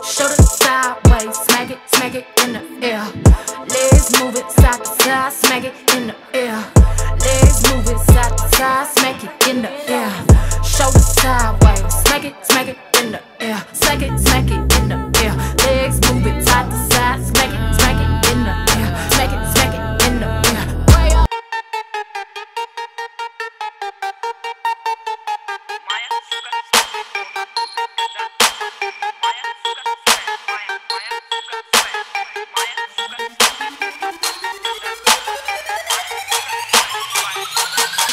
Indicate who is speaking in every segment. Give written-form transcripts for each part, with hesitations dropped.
Speaker 1: Shoulder sideways, smack it in the air. Legs move it side to side, smack it in the air. Legs move it side to side, smack it in the air. Shoulder sideways, smack it in the air. Smack it in the air. Legs move it side to side, smack it in the air. Smack it in the air.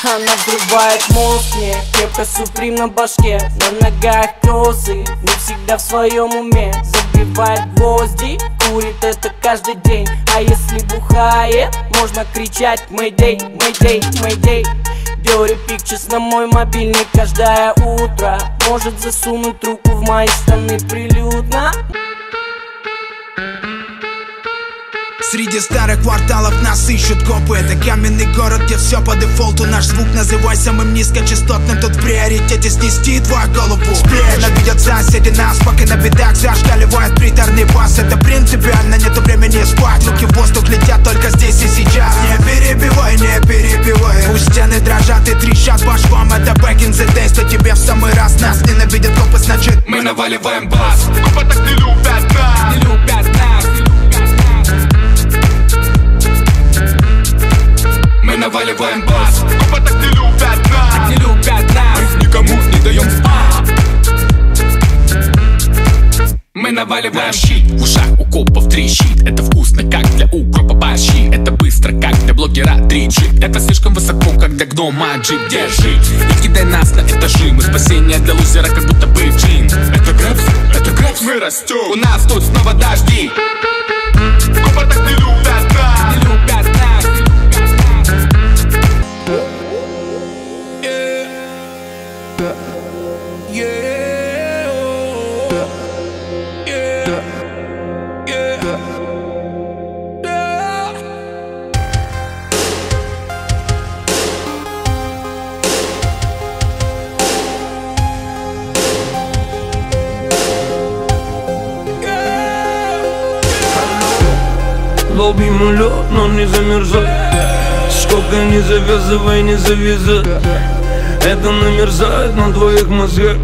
Speaker 2: Она взрывает мозг мне, кепка Суприм на башке, на ногах косы, не всегда в своем уме. Забивает гвозди, курит это каждый день. А если бухает, можно кричать Мэйдэй, Мэйдэй, Мэйдэй. Dirty Pictures на мой мобильник каждое утро. Может засунуть руку в мои штаны прилюдно.
Speaker 3: Среди старых кварталов нас ищут копы. Это каменный город, где все по дефолту. Наш звук называй самым низкочастотным. Тут в приоритете снести твою голову. Ненавидят соседи нас, пока на бедах зашкаливает приторный бас. Это принципиально, нету времени спать. Руки в воздух летят только здесь и сейчас. Не перебивай, не перебивай. Пусть стены дрожат и трещат по швам. Это back in the days, то тебе в самый раз. Нас ненавидят копы, значит мы наваливаем бас. Копы так не любят нас, не любят нас. Мы наваливаем бас. Копы так не любят нас, так не любят нас. Мы никому не даем спать. Мы наваливаем щит. В ушах у копов трещит. Это вкусно, как для укропа борщи. Это быстро, как для блогера 3G. Это слишком высоко, как для гнома джип. Держи и кидай нас на этажи. Мы спасение для лузера, как будто бы джин. Это грэпс, мы растем. У нас тут снова дожди. Копы так не любят нас, не любят нас.
Speaker 4: Долбим лед, но не замерзай. Сколько не завязывай, не завязай. Это намерзает на двоих мозгах.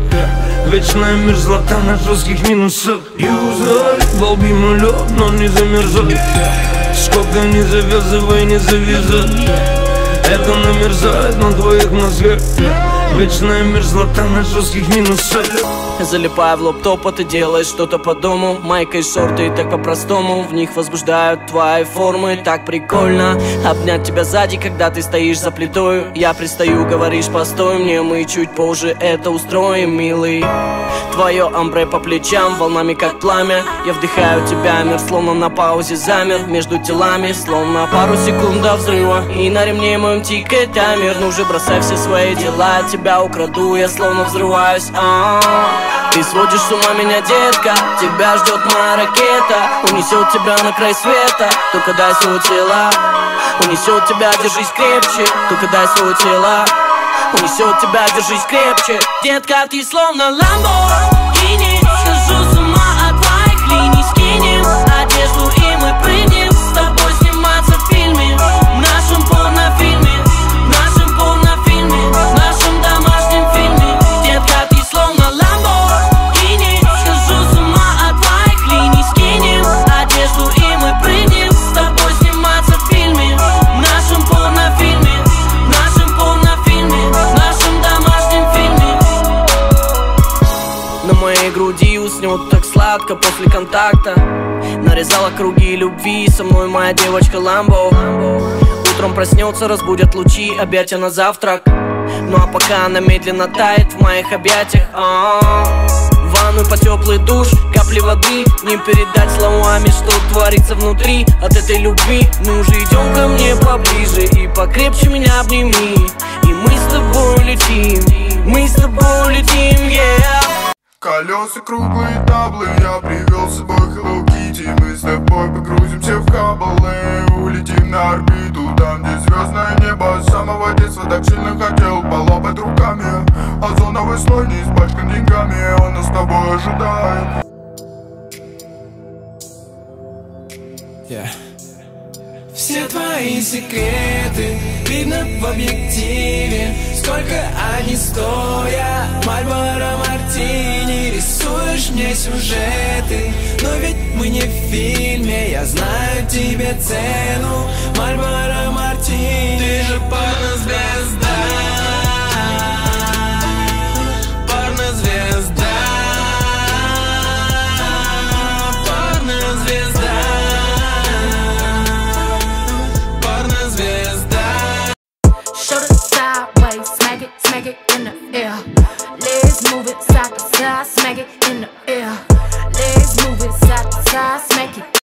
Speaker 4: Вечная мерзлота на жестких минусах. Юзай, долбим лед, но не замерзай. Сколько не завязывай, не завязай. Это намерзает на двоих мозгах. Вечная мерзлота на жестких минусах.
Speaker 2: Залипая в лоптоп, а ты делаешь что-то по дому. Майка и шорты, так по-простому. В них возбуждают твои формы. Так прикольно обнять тебя сзади, когда ты стоишь за плитой. Я пристаю, говоришь, постой мне, мы чуть позже это устроим, милый. Твое амбре по плечам, волнами как пламя. Я вдыхаю тебя, мир словно на паузе замер. Между телами, словно пару секунд до взрыва. И на ремне моем тикает таймер. Ну же бросай все свои дела, тебя украду, я словно взрываюсь. Ты сводишь с ума меня, детка. Тебя ждет моя ракета. Унесет тебя на край света. Только дай свое тело. Унесет тебя, держись крепче. Только дай свое тело. Унесет тебя, держись крепче. Детка, ты словно Ламборгини. Схожу с ума от твоих линий. Скинем одежду и мы прыгнем с тобой сниматься в фильме. В нашем порнофильме. В нашем порнофильме. В нашем домашнем фильме. Детка, ты словно Ламборгини. Схожу с ума от твоих линий. Скинем одежду и мы прыгнем с тобой сниматься в фильме. В нашем порнофильме. В нашем порнофильме. В нашем домашнем фильме. На моей груди уснет так сладко после контакта. Нарезала круги любви, со мной моя девочка Ламбо. Утром проснется, разбудят лучи, объятия на завтрак. Ну а пока она медленно тает в моих объятиях. В ванную по теплый душ, капли воды. Не передать словами, что творится внутри от этой любви. Ну же идем ко мне поближе и покрепче меня обними. И мы с тобой летим, мы с тобой летим, yeah.
Speaker 5: Колеса круглые таблы, я привел с собой Hello Kitty. Мы с тобой погрузимся в кабалы, улетим на орбиту, там где звездное небо. С самого детства так сильно хотел полопать руками. Озоновый слой не испачкан деньгами, он нас с тобой ожидает.
Speaker 6: Все твои секреты видно в объективе. Сколько они стоят? Мальборо Мартини. Рисуешь мне сюжеты, но ведь мы не в фильме. Я знаю тебе цену, Мальборо Мартини. Ты же парень без